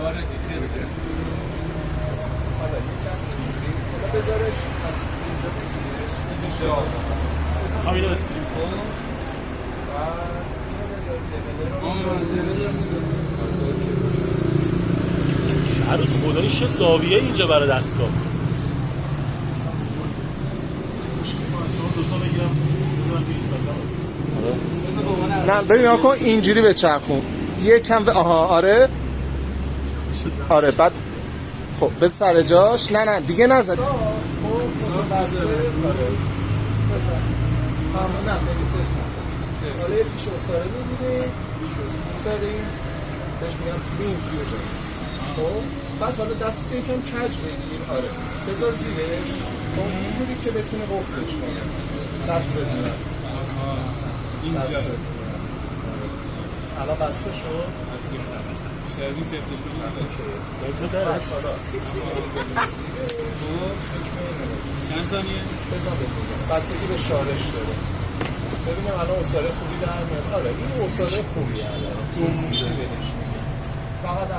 آره خیلی خوب. حالا یکم اینجوری حالا بذارش از اینجا بگیرش میخوام اینو استریم کنم و اینو بذار لبله رو عروس خدایی چه زاویه اینجا برای دستگاه. شما دوتا بگیرم بذارم به اینستاگرام. نه ببین ها کن اینجوری بچرخون یکم آها آره آره بعد خب به سر جاش نه دیگه نزد خب بسه نه خیلی صرف حالا یه پیش اصاره میگیریم پیش اصاره بهش میگم فریم فیوژن خب بعد حالا دستتو یکم کج بگیر آره بذار زیرش خب اینجوری که بتونه قفلش کنه دست میاد اینجا الان بسته شد بسته شد بیشتر از این سفته شد چند ثانیه؟ بزن بستگی به شارش داره ببینیم الان اصاره خوبی در میاد آره این اصاره خوبی الان دوموشی بهش میگه فقط